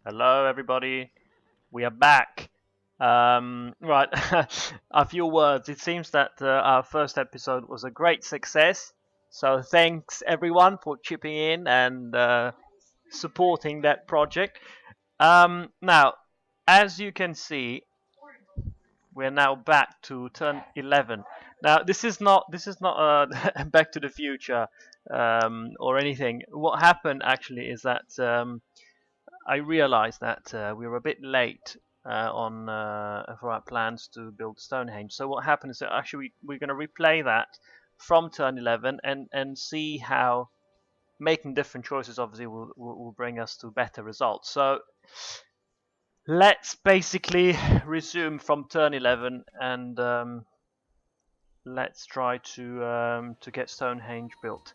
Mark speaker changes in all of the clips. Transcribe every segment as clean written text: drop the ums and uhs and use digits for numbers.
Speaker 1: Hello, everybody. We are back. Right, a few words. It seems that our first episode was a great success. So thanks everyone for chipping in and supporting that project. Now, as you can see, we're now back to turn 11. Now, this is not Back to the Future or anything. What happened actually is that. I realized that we were a bit late on for our plans to build Stonehenge. So what happened is that actually we're going to replay that from turn 11 and see how making different choices obviously will bring us to better results. So let's basically resume from turn 11 and let's try to get Stonehenge built.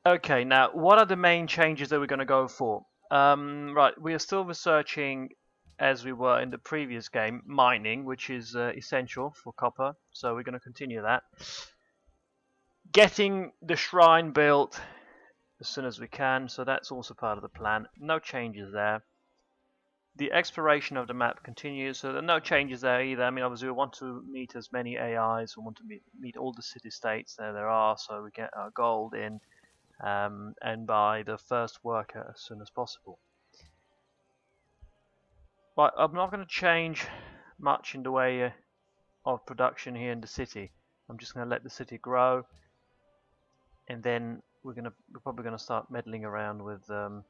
Speaker 1: Okay, now what are the main changes that we're going to go for? Right, we are still researching, as we were in the previous game, mining, which is essential for copper, so we're going to continue that. Getting the shrine built as soon as we can, so that's also part of the plan. No changes there. The exploration of the map continues, so there are no changes there either. I mean, obviously we want to meet as many AIs, we want to meet all the city-states there are, so we get our gold in. And by the first worker as soon as possible. Right, I'm not going to change much in the way of production here in the city. I'm just going to let the city grow, and then we're probably going to start meddling around with the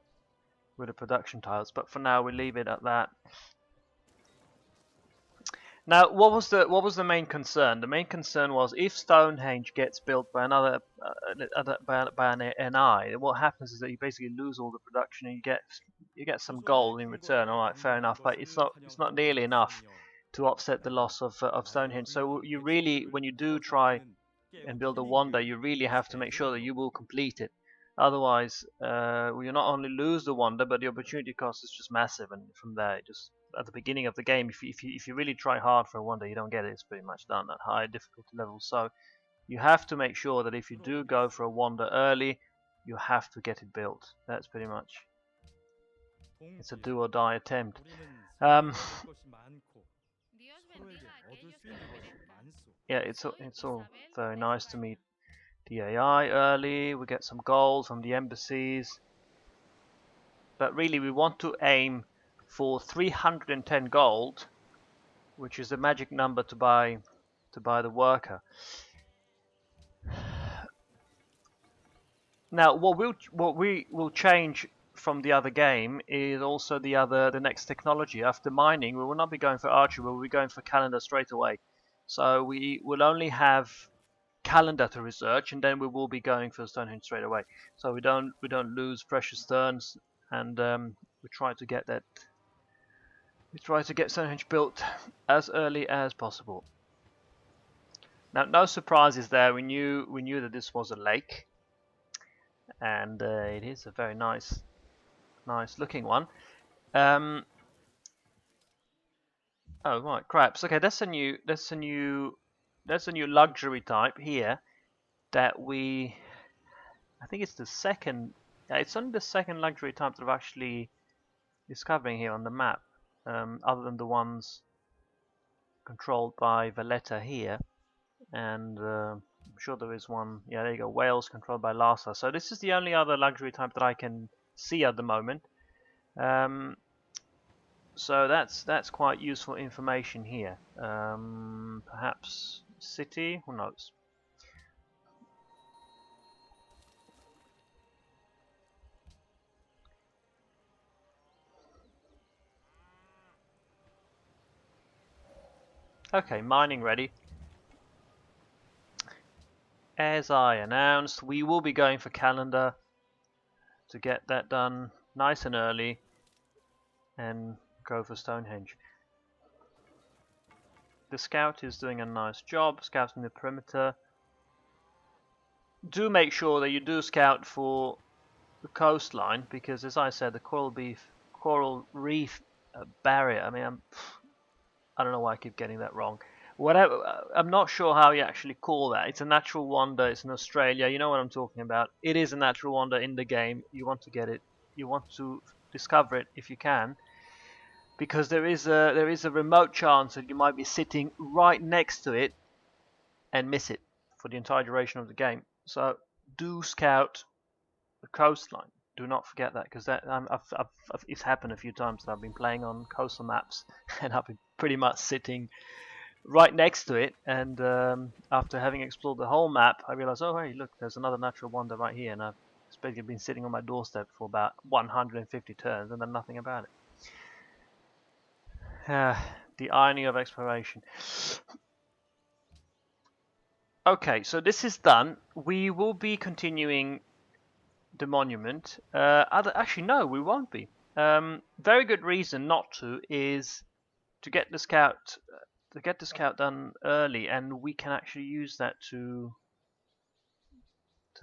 Speaker 1: production tiles. But for now, we leave it at that. Now, what was the main concern? The main concern was if Stonehenge gets built by another by an NI, what happens is that you basically lose all the production and you get some gold in return. All right, fair enough, but it's not nearly enough to offset the loss of Stonehenge. So you really, when you do try and build a wonder, you really have to make sure that you will complete it. Otherwise, you not only lose the wonder, but the opportunity cost is just massive, and from there, just at the beginning of the game, if you really try hard for a wonder, you don't get it. It's pretty much done at high difficulty levels. So you have to make sure that if you do go for a wonder early, you have to get it built. That's pretty much, it's a do or die attempt. Yeah, it's all very nice to meet the AI early. We get some gold from the embassies, but really we want to aim for 310 gold, which is the magic number to buy the worker. Now, what we will change from the other game is also the next technology. After mining, we will not be going for archery, we will be going for calendar straight away. So we will only have calendar to research, and then we will be going for Stonehenge straight away. So we don't lose precious turns, and we try to get that. We try to get Stonehenge built as early as possible. Now, no surprises there. We knew that this was a lake, and it is a very nice looking one. Oh right, craps. Okay, that's a new luxury type here that I think it's the second. Yeah, it's only the second luxury type that I'm actually discovering here on the map. Other than the ones controlled by Valletta here, and I'm sure there is one. Yeah, there you go. Wales controlled by Lhasa. So this is the only other luxury type that I can see at the moment. So that's quite useful information here. Perhaps city, who knows? Okay, mining ready. As I announced, we will be going for calendar to get that done nice and early and go for Stonehenge. The scout is doing a nice job scouting the perimeter. Do make sure that you do scout for the coastline, because as I said, the coral reef barrier, I mean, I don't know why I keep getting that wrong. Whatever, I'm not sure how you actually call that. It's a natural wonder. It's in Australia. You know what I'm talking about. It is a natural wonder in the game. You want to get it you want to discover it if you can, because there is a remote chance that you might be sitting right next to it and miss it for the entire duration of the game. So do scout the coastline. Do not forget that, because it's happened a few times that I've been playing on coastal maps and I've been pretty much sitting right next to it, and after having explored the whole map, I realized, oh hey, look, there's another natural wonder right here, and I've basically been sitting on my doorstep for about 150 turns and done nothing about it. The irony of exploration. Okay, so this is done. We will be continuing the monument. Actually, no, we won't be. Very good reason not to is to get the scout done early, and we can actually use that to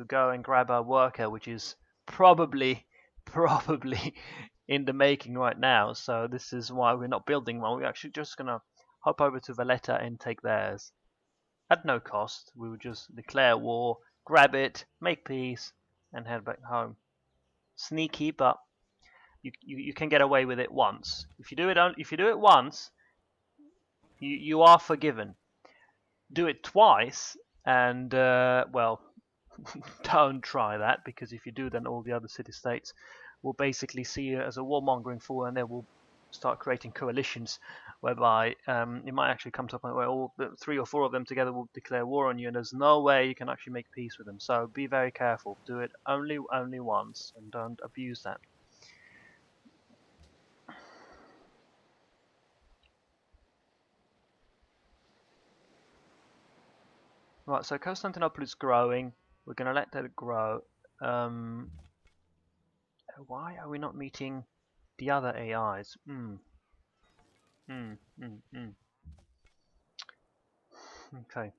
Speaker 1: go and grab our worker, which is probably in the making right now. So this is why we're not building one. We're actually just gonna hop over to Valletta and take theirs at no cost. We would just declare war, grab it, make peace, and head back home. Sneaky, but you can get away with it once. If you do it once, you are forgiven. Do it twice, and well, don't try that, because if you do, then all the other city-states will basically see you as a warmongering fool, and they will start creating coalitions whereby it might actually come to a point where all 3 or 4 of them together will declare war on you, and there's no way you can actually make peace with them. So be very careful. Do it only once, and don't abuse that. Right, so Constantinople is growing. We're going to let that grow. Why are we not meeting the other AIs? Okay,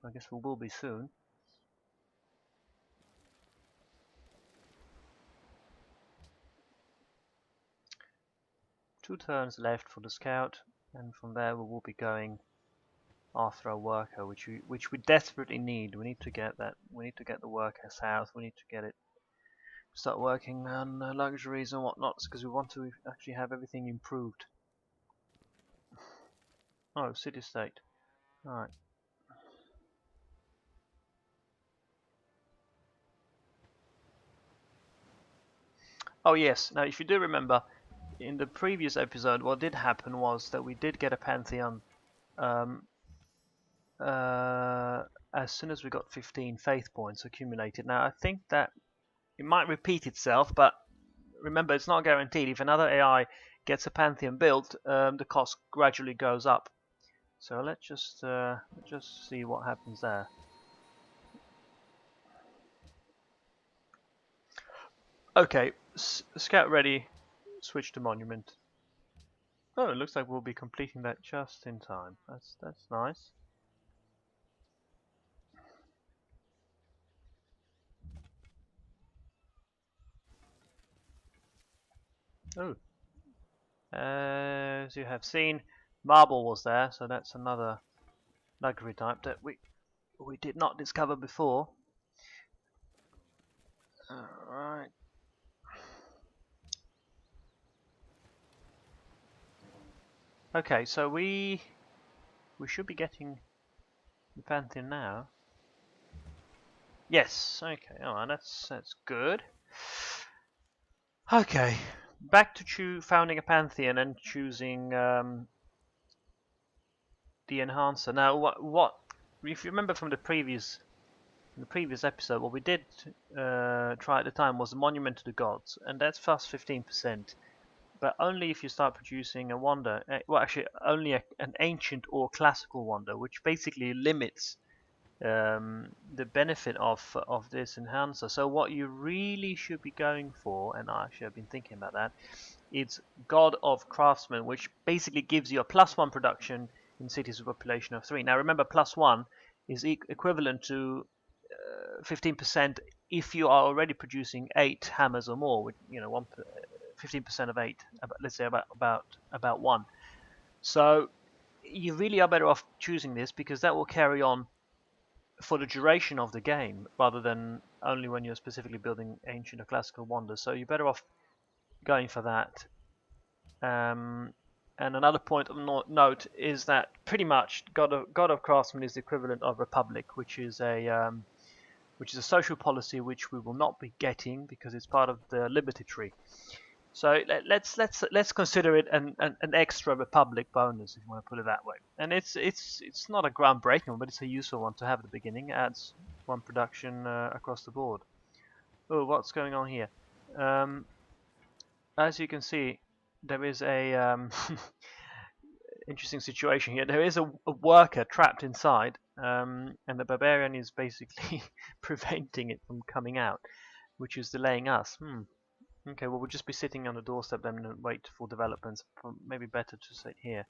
Speaker 1: I guess we will be soon. Two turns left for the scout, and from there we will be going after a worker, which we desperately need. We need to get that. We need to get the worker south. We need to get it. Start working on luxuries and whatnot, because we want to actually have everything improved. Oh, city-state. Alright. Oh yes, now if you do remember, in the previous episode what did happen was that we did get a pantheon as soon as we got 15 faith points accumulated. Now I think that it might repeat itself, but remember, it's not guaranteed. If another AI gets a pantheon built, the cost gradually goes up. So let's just see what happens there. Okay, scout ready. Switch to monument. Oh, it looks like we'll be completing that just in time. That's nice. Oh, as you have seen, marble was there, so that's another luxury type that we did not discover before. Alright. Okay, so we should be getting the pantheon now. Yes, okay, alright, that's good. Okay, back to founding a pantheon and choosing the enhancer. Now, what if you remember from the previous episode, what we did try at the time was a monument to the gods, and that's plus 15%. But only if you start producing a wonder, well actually only an ancient or classical wonder, which basically limits the benefit of this enhancer. So what you really should be going for, and I actually have been thinking about that, it's God of Craftsmen, which basically gives you a +1 production in cities with a population of 3. Now remember, +1 is equivalent to 15% if you are already producing 8 hammers or more, with 15% of 8, let's say about 1. So you really are better off choosing this, because that will carry on for the duration of the game, rather than only when you're specifically building ancient or classical wonders. So you're better off going for that. And another point of note is that pretty much God of Craftsmen is the equivalent of Republic, which is a social policy which we will not be getting because it's part of the Liberty Tree. So let's consider it an extra Republic bonus, if you want to put it that way. And it's not a groundbreaking one, but it's a useful one to have at the beginning. It adds one production across the board. Oh, what's going on here? As you can see, there is a interesting situation here. There is a worker trapped inside, and the barbarian is basically preventing it from coming out, which is delaying us. Okay, well, we'll just be sitting on the doorstep then and wait for developments. Maybe better to sit here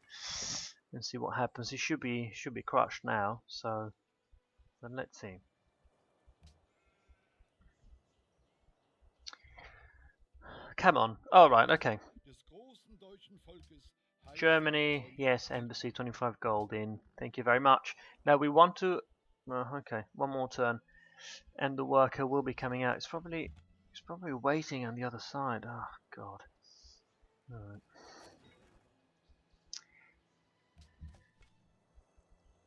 Speaker 1: and see what happens. He should be crushed now. So then let's see. Come on. Oh, right, okay. Germany, yes, embassy, 25 gold in. Thank you very much. Now we want to... okay, one more turn. And the worker will be coming out. He's probably waiting on the other side. Oh, God. Alright.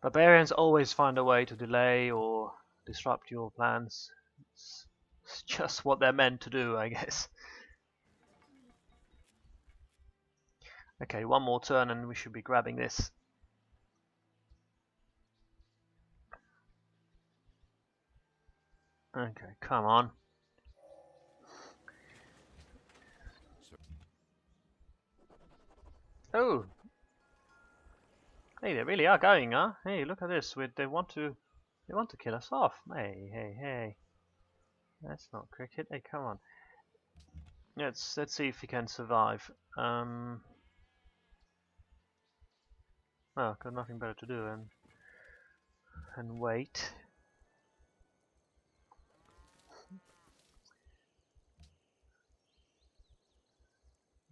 Speaker 1: Barbarians always find a way to delay or disrupt your plans. It's just what they're meant to do, I guess. Okay, one more turn and we should be grabbing this. Okay, come on. Oh! Hey, they really are going, huh? Hey, look at this. They want to kill us off. Hey. That's not cricket. Hey, come on. Let's see if we can survive. Well, got nothing better to do and wait.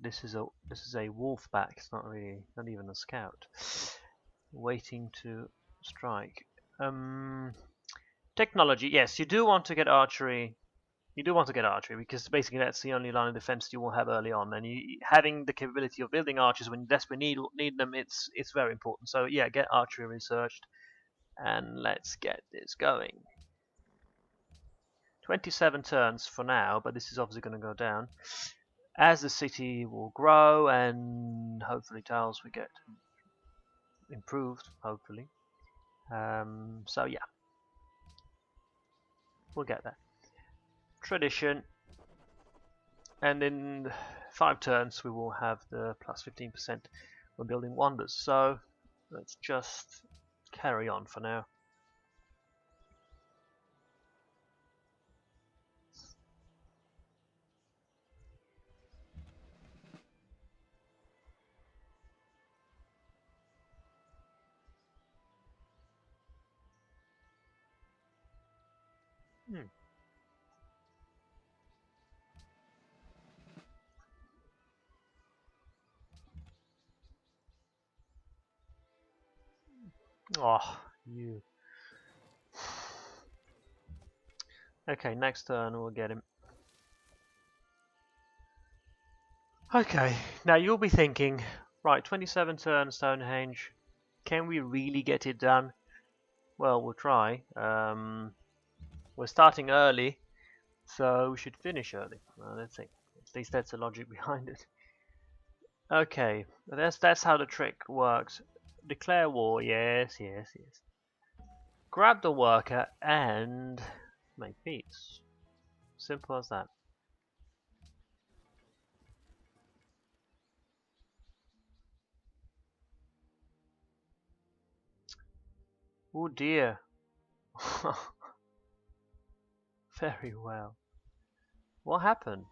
Speaker 1: This is a wolf pack. It's not even a scout. Waiting to strike. Technology. Yes, you do want to get archery. You do want to get archery because basically that's the only line of defense you will have early on, and having the capability of building archers when you desperately need them, it's very important. So yeah, get archery researched, and let's get this going. 27 turns for now, but this is obviously going to go down as the city will grow, and hopefully tiles will get improved. Hopefully, so yeah, we'll get there. Tradition, and in 5 turns we will have the plus 15% when building wonders. So let's just carry on for now. Oh, you. Okay, next turn we'll get him. Okay, now you'll be thinking, right, 27 turns Stonehenge, can we really get it done? Well, we'll try. We're starting early, so we should finish early. Let's see. At least that's the logic behind it. Okay, that's how the trick works. Declare war, yes. Grab the worker and make peace. Simple as that. Oh dear. Very well. What happened?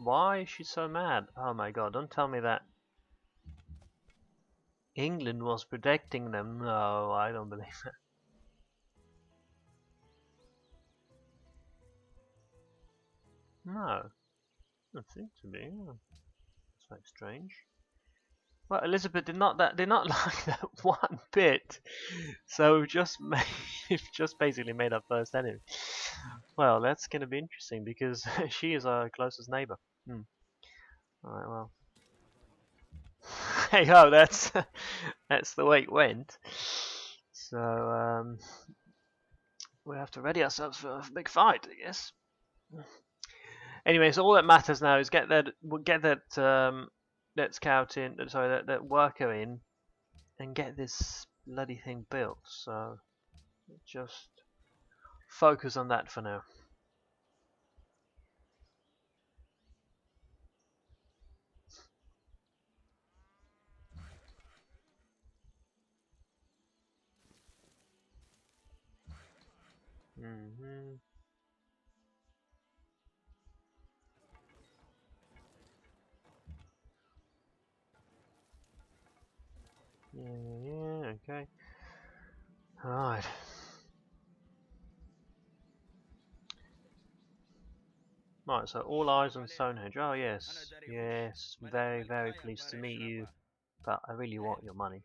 Speaker 1: Why is she so mad? Oh my god, don't tell me that England was protecting them. No, I don't believe it. No. Doesn't seem to be. It's very strange. Well, Elizabeth did not like that one bit, so we've just basically made our first enemy. Well, that's going to be interesting because she is our closest neighbor. Alright, well. Hey ho, that's that's the way it went. So we have to ready ourselves for a big fight, I guess. Anyway, so all that matters now is get that scout in, sorry, that worker in, and get this bloody thing built. So just focus on that for now. Mm-hmm. Yeah, okay. Alright. Right, so all eyes on Stonehenge. Oh yes, yes, very, very pleased to meet you, but I really want your money.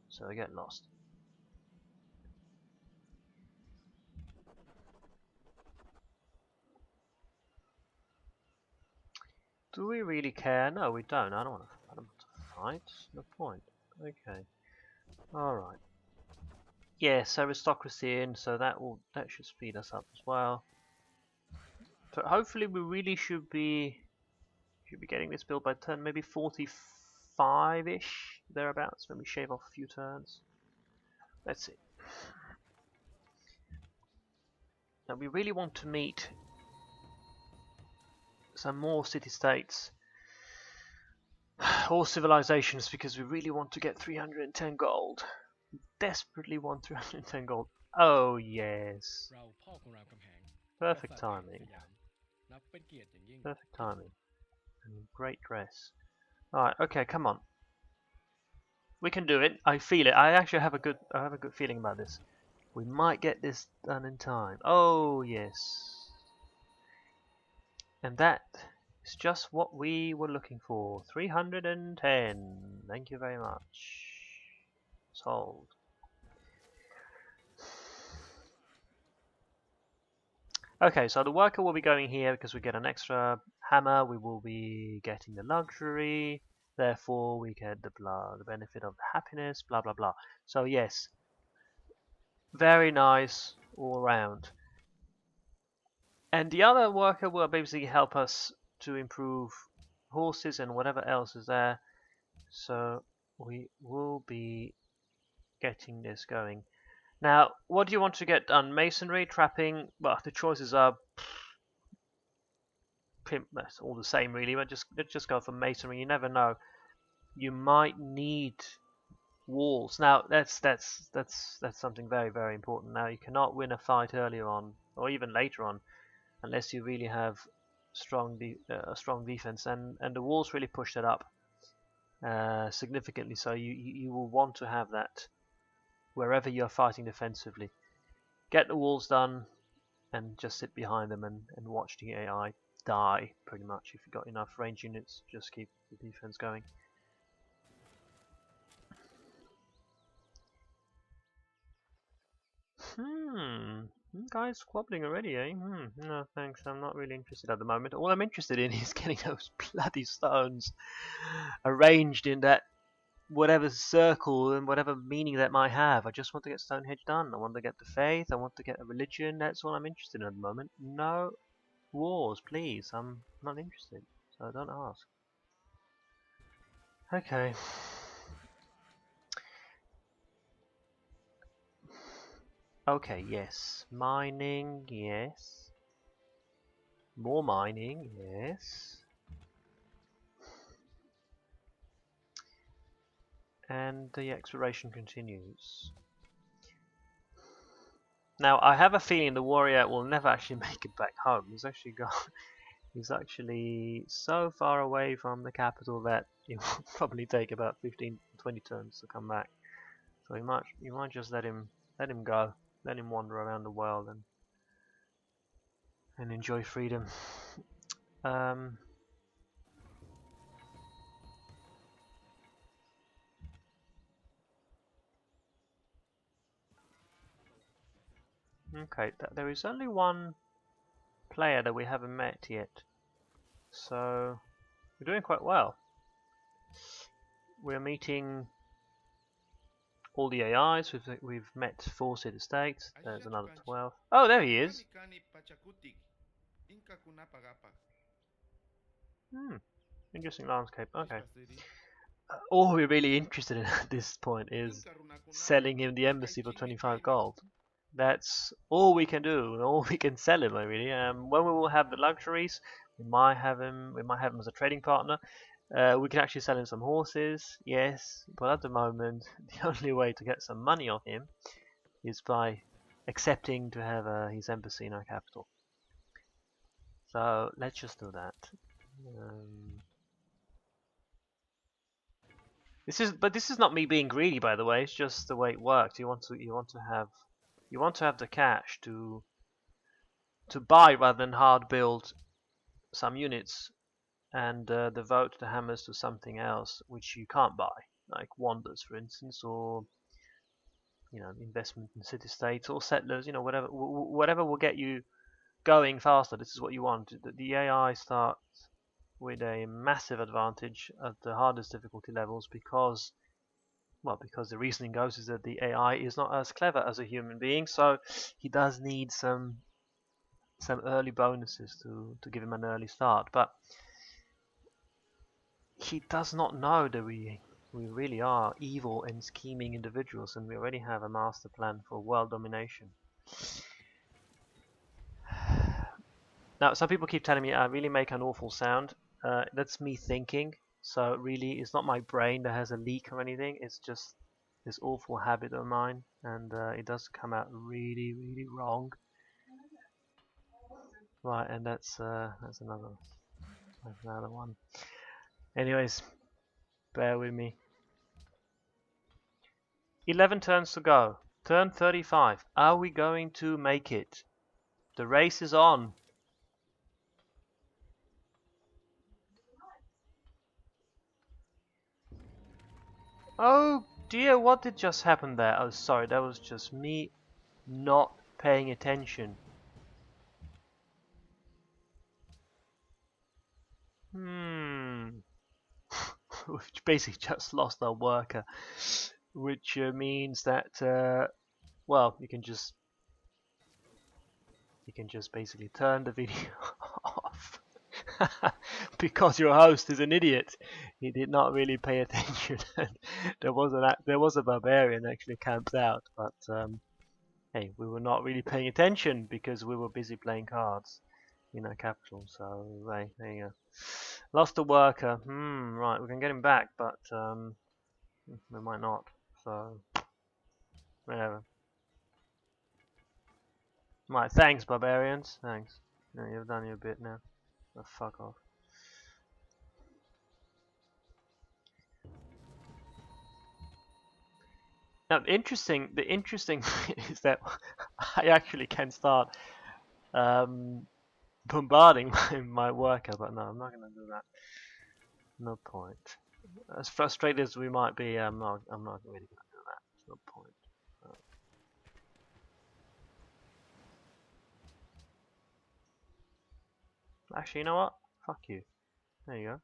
Speaker 1: So I get lost. Do we really care? No, we don't. I don't want to fight. No point. Okay. Alright. Yes, aristocracy in, so that should speed us up as well. So hopefully we really should be getting this built by turn maybe 45-ish, thereabouts, when we shave off a few turns. Let's see. Now we really want to meet some more city-states or civilizations because we really want to get 310 gold. Desperately want 310 gold. Oh yes. Perfect timing. Perfect timing. And great dress. Alright, okay, come on. We can do it. I feel it. I actually have a good feeling about this. We might get this done in time. Oh yes. And that is just what we were looking for. 310. Thank you very much. Sold. Okay, so the worker will be going here because we get an extra hammer. We will be getting the luxury. Therefore, we get the benefit of the happiness. Blah blah blah. So yes, very nice all around. And the other worker will basically help us to improve horses and whatever else is there. So we will be getting this going. Now, what do you want to get done? Masonry, trapping? Well, the choices are that's all the same really, but let's just go for masonry. You never know. You might need walls. Now, that's something very, very important. Now, you cannot win a fight earlier on, or even later on, unless you really have a strong defense, and the walls really push that up significantly. So you will want to have that wherever you're fighting defensively. Get the walls done and just sit behind them and watch the AI die, pretty much. If you've got enough range units, just keep the defense going. You guys squabbling already, eh? No thanks, I'm not really interested at the moment. All I'm interested in is getting those bloody stones arranged in that whatever circle and whatever meaning that might have. I just want to get Stonehenge done. I want to get the faith. I want to get a religion. That's all I'm interested in at the moment. No wars, please. I'm not interested, so don't ask. Okay. Okay, yes. Mining, yes. More mining, yes. And the exploration continues. Now, I have a feeling the warrior will never actually make it back home. He's actually gone. He's actually so far away from the capital that it will probably take about 15-20 turns to come back. So you might just let him go, let him wander around the world and enjoy freedom. Okay, there is only one player that we haven't met yet. So We're doing quite well. We're meeting all the AIs. We've met 4 city-states. There's another 12. Oh, there he is. Interesting landscape. Okay. All we're really interested in at this point is selling him the embassy for 25 gold. That's all we can do, all we can sell him, really. When we will have the luxuries, we might have him as a trading partner. We can actually sell him some horses, yes, but at the moment, the only way to get some money off him is by accepting to have his embassy in our capital. So let's just do that. This is not me being greedy, by the way. It's just the way it works. You want to have the cash to buy rather than hard build some units and devote the hammers to something else which you can't buy, like wonders, for instance, or investment in city-states or settlers. Whatever will get you going faster. This is what you want. The AI starts with a massive advantage at the hardest difficulty levels because the reasoning goes is that the AI is not as clever as a human being, so he does need some early bonuses to give him an early start. But he does not know that we really are evil and scheming individuals, and we already have a master plan for world domination. Now, some people keep telling me I really make an awful sound. That's me thinking. So really, it's not my brain that has a leak or anything. It's just this awful habit of mine, and it does come out really, really wrong. Right, and that's another one. Anyways, bear with me. 11 turns to go. Turn 35. Are we going to make it? The race is on. Oh dear, what did just happen there? Oh, sorry, that was just me not paying attention. Which basically just lost our worker, which means that well, you can just basically turn the video off. Because your host is an idiot. He did not really pay attention. there was a barbarian actually camped out, but hey, we were not really paying attention because we were busy playing cards in our capital. So right, there you go. Lost a worker. Right, we can get him back, but we might not. So whatever. Right, thanks barbarians. Thanks. No, you've done your bit now. Oh, fuck off. Now, the interesting is that I actually can start bombarding my worker, but no, I'm not going to do that. No point. As frustrated as we might be, I'm not really going to do that. There's no point. Actually, you know what? Fuck you. There you go.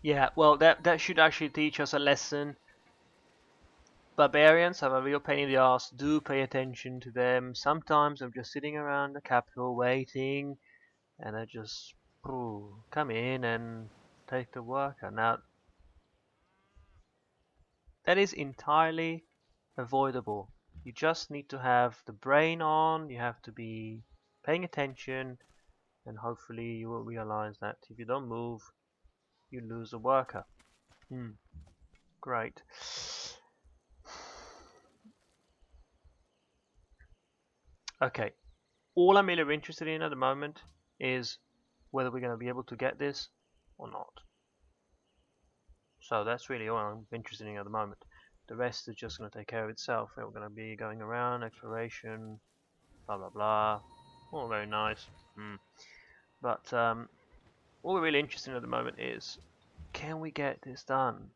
Speaker 1: Yeah, well, that should actually teach us a lesson. Barbarians have a real pain in the ass. Do pay attention to them. Sometimes I'm just sitting around the capital waiting, and I just come in and take the worker. Now, that is entirely avoidable. You just need to have the brain on. You have to be paying attention, and hopefully you will realize that if you don't move, you lose a worker. Great. Okay, all I'm really interested in at the moment is whether we're going to be able to get this or not. So that's really all I'm interested in at the moment. The rest is just going to take care of itself. We're going to be going around, exploration, blah blah blah. All very nice. But What we're really interested in at the moment is, can we get this done?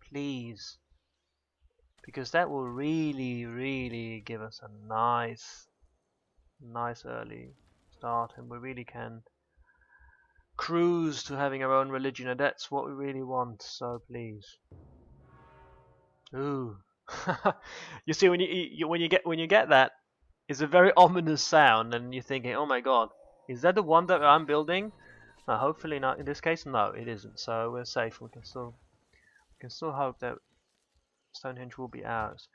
Speaker 1: Please. Because that will really give us a nice early start, and we really can cruise to having our own religion, and that's what we really want. So please. Ooh. You see, when you get that, it's a very ominous sound, and you're thinking, oh my god, is that the one that I'm building? No, hopefully not. In this case, no, it isn't. So we're safe. We can still hope that Stonehenge will be ours.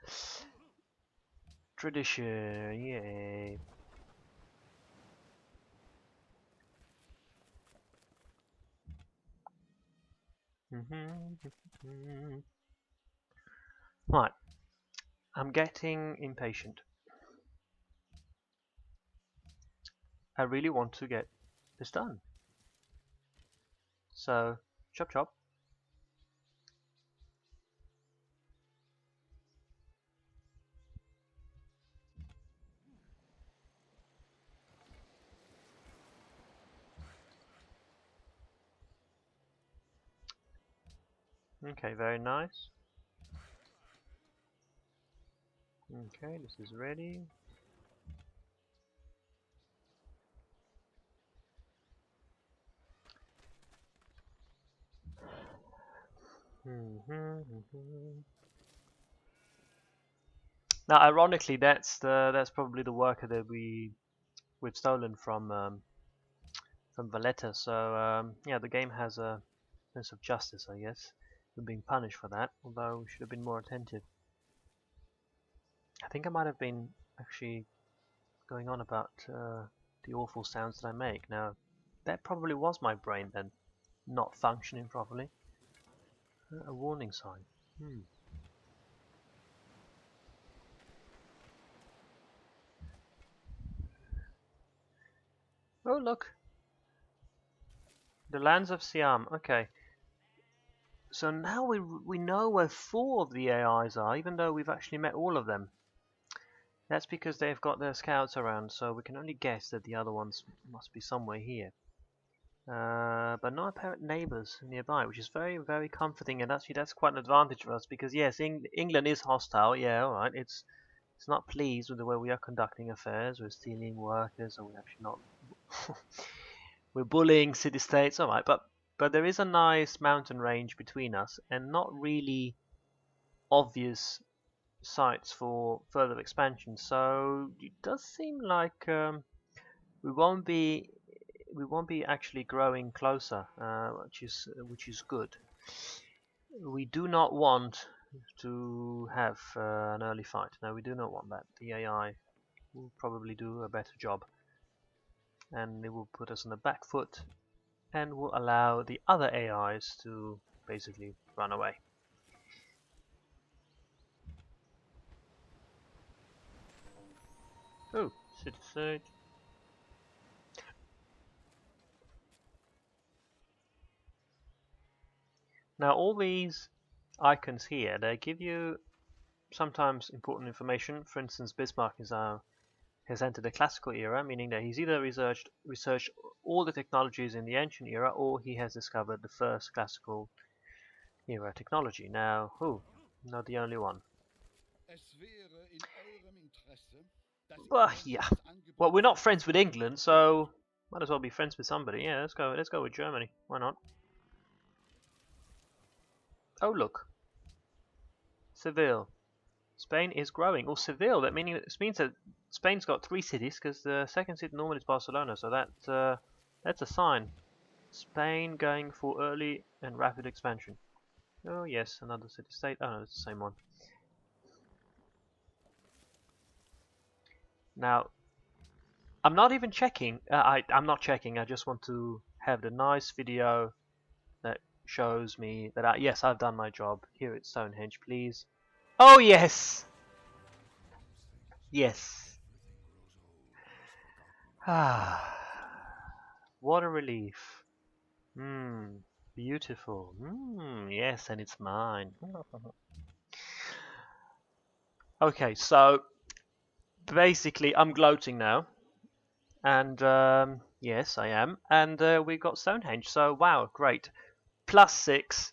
Speaker 1: Tradition, yay. Right, I'm getting impatient. I really want to get this done. So, chop chop. Okay, very nice. Okay, this is ready. Now, ironically, that's probably the worker that we've stolen from Valletta. So yeah, the game has a sense of justice, I guess. We're being punished for that, although we should have been more attentive. I think I might have been actually going on about the awful sounds that I make. Now, that probably was my brain then, not functioning properly. A warning sign. Oh, look. The lands of Siam. Okay. So now we know where 4 of the AIs are, even though we've actually met all of them. That's because they've got their scouts around, so we can only guess that the other ones must be somewhere here. But no apparent neighbours nearby, which is very comforting, and actually that's quite an advantage for us, because yes, England is hostile, yeah, alright, it's not pleased with the way we are conducting affairs. We're stealing workers, or we're actually not. We're bullying city-states, alright, but there is a nice mountain range between us, and not really obvious sites for further expansion. So it does seem like we won't be actually growing closer, which is good. We do not want to have an early fight. No, we do not want that. The AI will probably do a better job, and it will put us on the back foot and will allow the other AIs to basically run away. Oh, city stage. Now all these icons here, they give you sometimes important information. For instance, Bismarck has entered the classical era, meaning that he's either researched all the technologies in the ancient era, or he has discovered the first classical era technology. Now, not the only one. Well, yeah. Well, we're not friends with England, so might as well be friends with somebody. Yeah, let's go with Germany. Why not? Oh, look. Seville. Spain is growing. Or Seville, that means that Spain's got 3 cities, because the second city normally is Barcelona, so that's a sign. Spain going for early and rapid expansion. Oh yes, another city-state. Oh no, it's the same one. Now, I'm not even checking. I'm not checking. I just want to have the nice video that shows me that yes, I've done my job. Here at Stonehenge, please. Oh yes, yes. Ah, what a relief. Beautiful. Yes, and it's mine. Okay, so basically I'm gloating now, and Yes, I am. And we got Stonehenge. So, wow, great. +6.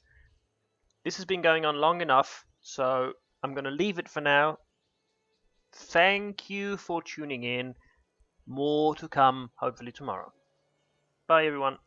Speaker 1: This has been going on long enough, so I'm going to leave it for now. Thank you for tuning in. More to come, hopefully tomorrow. Bye, everyone.